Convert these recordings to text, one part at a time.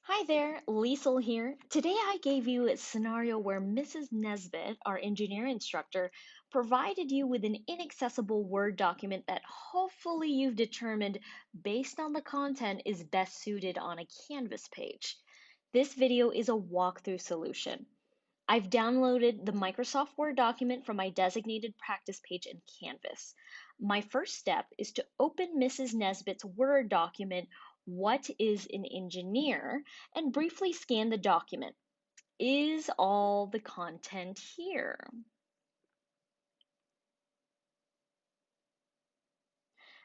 Hi there, Liesel here. Today I gave you a scenario where Mrs. Nesbitt, our engineer instructor, provided you with an inaccessible Word document that hopefully you've determined, based on the content, is best suited on a Canvas page. This video is a walkthrough solution. I've downloaded the Microsoft Word document from my designated practice page in Canvas. My first step is to open Mrs. Nesbitt's Word document, What is an Engineer, and briefly scan the document. Is all the content here?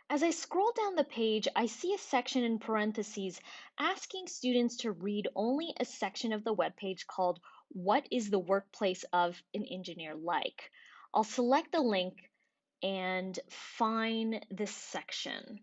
As I scroll down the page, I see a section in parentheses asking students to read only a section of the webpage called What is the Workplace of an Engineer Like? I'll select the link and find this section.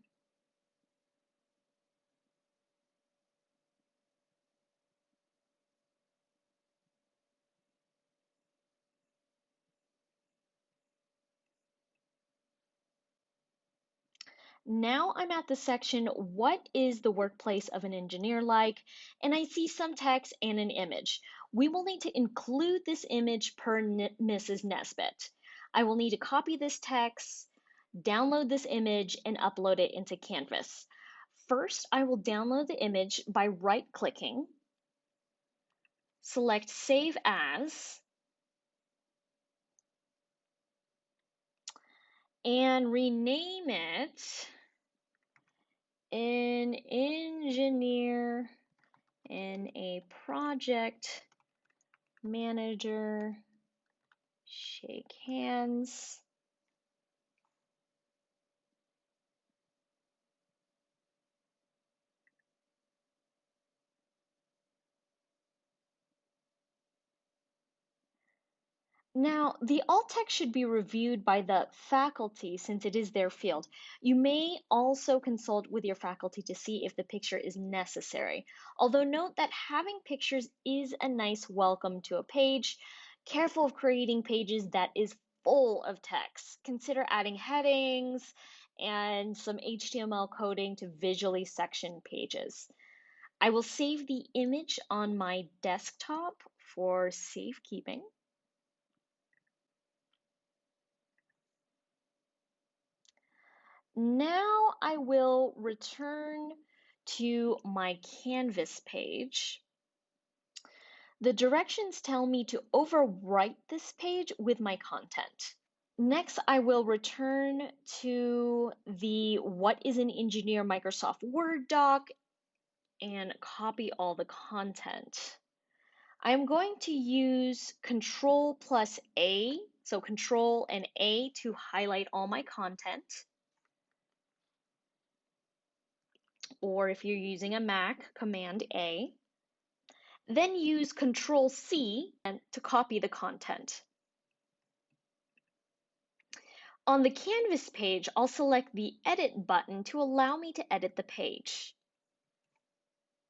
Now I'm at the section, What is the workplace of an engineer like? And I see some text and an image. We will need to include this image per Mrs. Nesbitt. I will need to copy this text, download this image, and upload it into Canvas. First, I will download the image by right-clicking, select Save As, and rename it an engineer in a project manager, shake hands. Now, the alt text should be reviewed by the faculty since it is their field. You may also consult with your faculty to see if the picture is necessary. Although note that having pictures is a nice welcome to a page. Careful of creating pages that is full of text. Consider adding headings and some HTML coding to visually section pages. I will save the image on my desktop for safekeeping. Now I will return to my Canvas page. The directions tell me to overwrite this page with my content. Next, I will return to the What is an Engineer Microsoft Word doc and copy all the content. I'm going to use Control plus A, so Control and A to highlight all my content. Or if you're using a Mac, Command A. Then use Control C to copy the content. On the Canvas page, I'll select the Edit button to allow me to edit the page.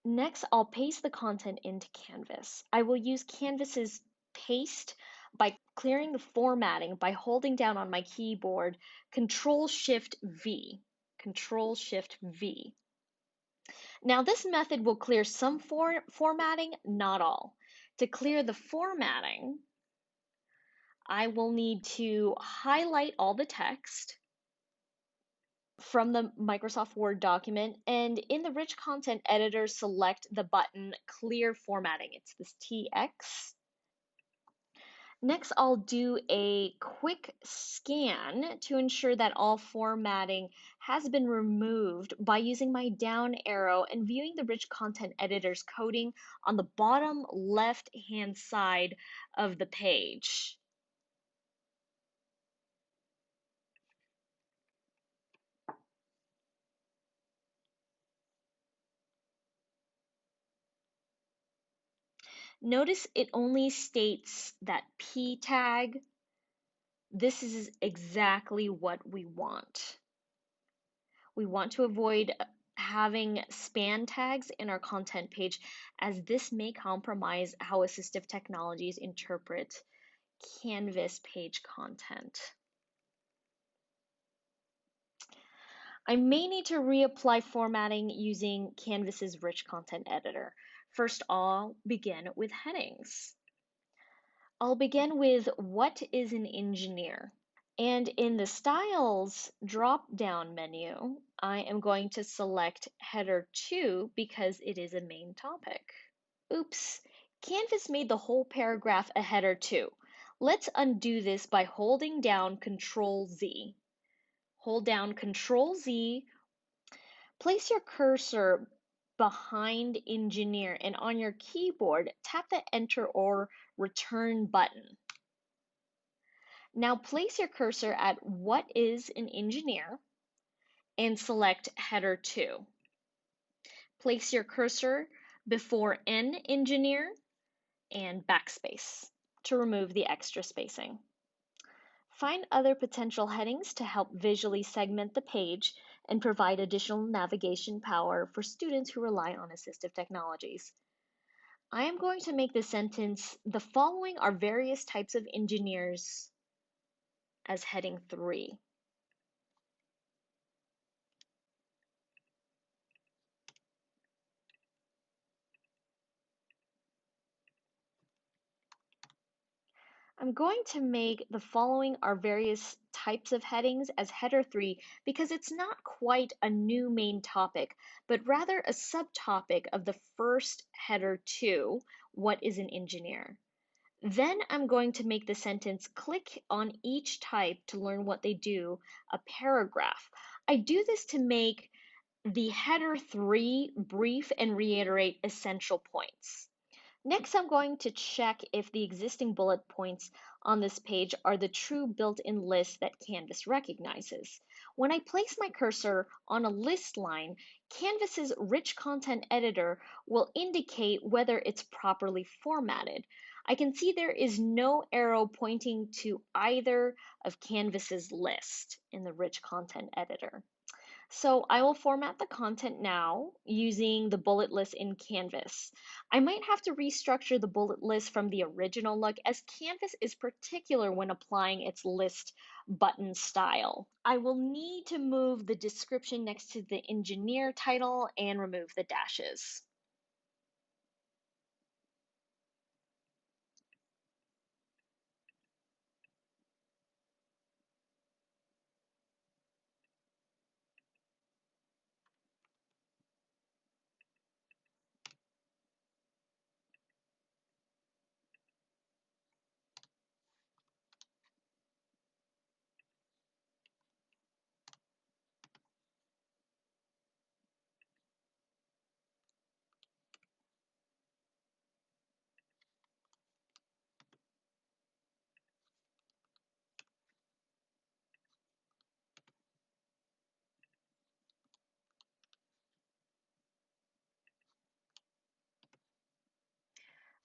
Next, I'll paste the content into Canvas. I will use Canvas's paste by clearing the formatting by holding down on my keyboard Control-Shift-V. Control-Shift-V. Now, this method will clear some formatting, not all. To clear the formatting, I will need to highlight all the text from the Microsoft Word document, and in the Rich Content Editor, select the button Clear Formatting. It's this TX. Next, I'll do a quick scan to ensure that all formatting has been removed by using my down arrow and viewing the Rich Content Editor's coding on the bottom left-hand side of the page. Notice it only states that P tag. This is exactly what we want. We want to avoid having span tags in our content page, as this may compromise how assistive technologies interpret Canvas page content. I may need to reapply formatting using Canvas's Rich Content Editor. First, I'll begin with headings. I'll begin with what is an engineer? And in the styles drop-down menu, I am going to select header 2 because it is a main topic. Oops, Canvas made the whole paragraph a header 2. Let's undo this by holding down Control Z. Hold down Control Z, place your cursor behind engineer, and on your keyboard, tap the enter or return button. Now place your cursor at what is an engineer and select header 2. Place your cursor before an engineer and backspace to remove the extra spacing. Find other potential headings to help visually segment the page and provide additional navigation power for students who rely on assistive technologies. I am going to make the sentence, the following are various types of engineers, as heading 3. I'm going to make the following are various types of headings as header 3 because it's not quite a new main topic, but rather a subtopic of the first header 2, what is an engineer? Then I'm going to make the sentence click on each type to learn what they do, a paragraph. I do this to make the header 3 brief and reiterate essential points. Next, I'm going to check if the existing bullet points on this page are the true built-in list that Canvas recognizes. When I place my cursor on a list line, Canvas's rich content editor will indicate whether it's properly formatted. I can see there is no arrow pointing to either of Canvas's list in the rich content editor. So I will format the content now using the bullet list in Canvas. I might have to restructure the bullet list from the original look as Canvas is particular when applying its list button style. I will need to move the description next to the engineer title and remove the dashes.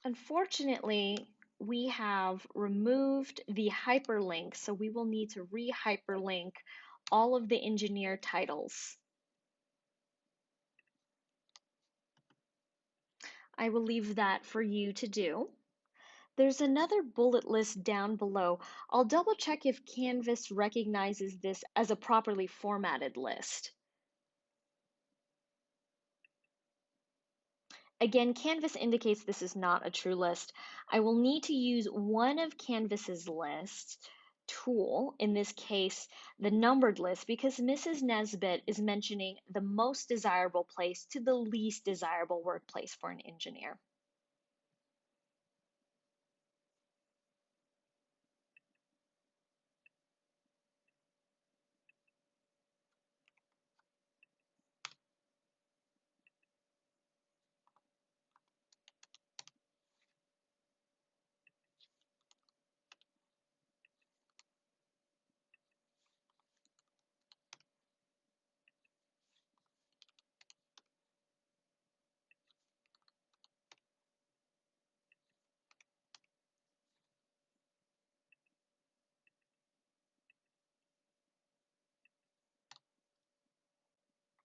Unfortunately, we have removed the hyperlink, so we will need to re-hyperlink all of the engineer titles. I will leave that for you to do. There's another bullet list down below. I'll double check if Canvas recognizes this as a properly formatted list. Again, Canvas indicates this is not a true list. I will need to use one of Canvas's lists tool, in this case, the numbered list, because Mrs. Nesbitt is mentioning the most desirable place to the least desirable workplace for an engineer.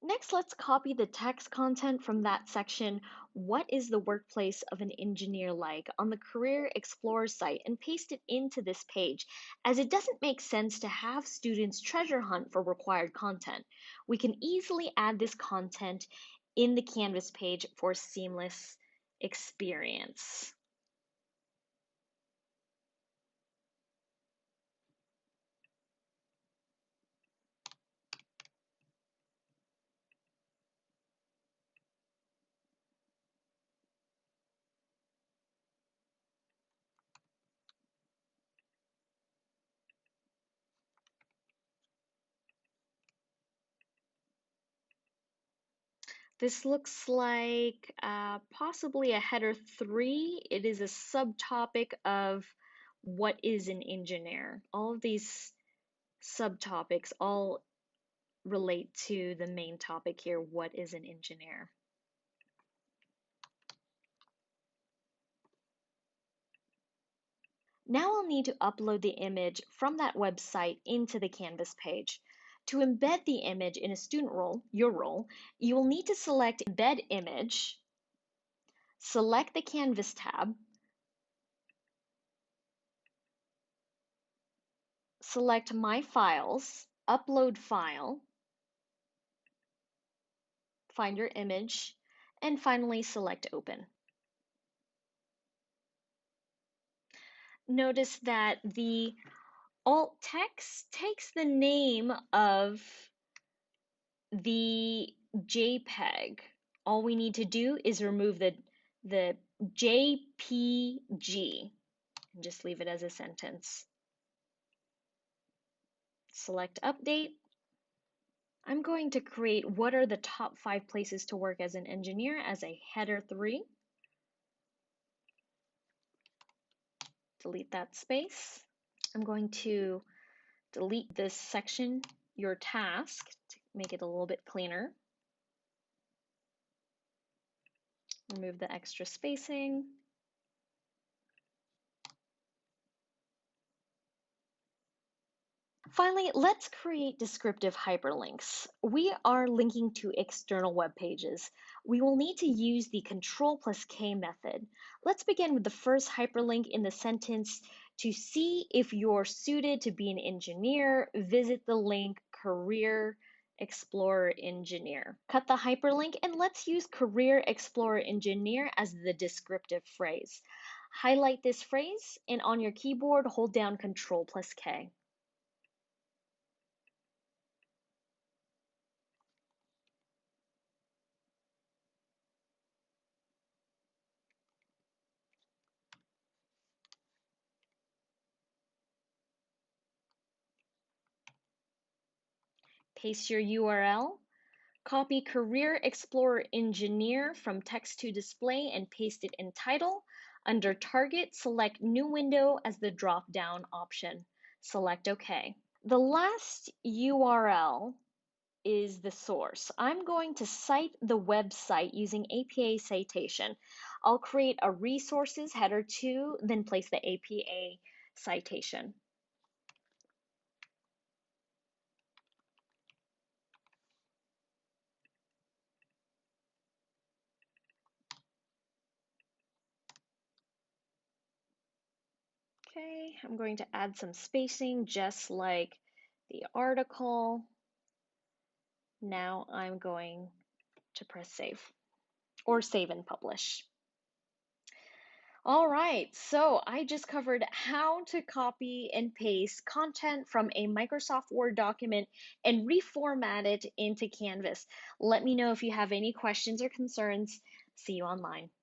Next, let's copy the text content from that section, "What is the workplace of an engineer like?" on the Career Explorer site and paste it into this page, as it doesn't make sense to have students treasure hunt for required content. We can easily add this content in the Canvas page for seamless experience. This looks like possibly a header 3. It is a subtopic of what is an engineer. All of these subtopics all relate to the main topic here, what is an engineer? Now I'll need to upload the image from that website into the Canvas page. To embed the image in a student role, your role, you will need to select Embed Image, select the Canvas tab, select My Files, Upload File, find your image, and finally select Open. Notice that the alt text takes the name of the JPEG. All we need to do is remove the JPG and just leave it as a sentence. Select Update. I'm going to create what are the top 5 places to work as an engineer as a header 3. Delete that space. I'm going to delete this section, your task, to make it a little bit cleaner. Remove the extra spacing. Finally, let's create descriptive hyperlinks. We are linking to external web pages. We will need to use the Control+K method. Let's begin with the first hyperlink in the sentence. To see if you're suited to be an engineer, visit the link Career Explorer Engineer. Cut the hyperlink and let's use Career Explorer Engineer as the descriptive phrase. Highlight this phrase and on your keyboard, hold down Control+K. Paste your URL, copy Career Explorer Engineer from text to display and paste it in title. Under Target, select New Window as the drop-down option. Select OK. The last URL is the source. I'm going to cite the website using APA citation. I'll create a resources header 2, then place the APA citation. Okay, I'm going to add some spacing just like the article. Now I'm going to press save or save and publish. All right, so I just covered how to copy and paste content from a Microsoft Word document and reformat it into Canvas. Let me know if you have any questions or concerns. See you online.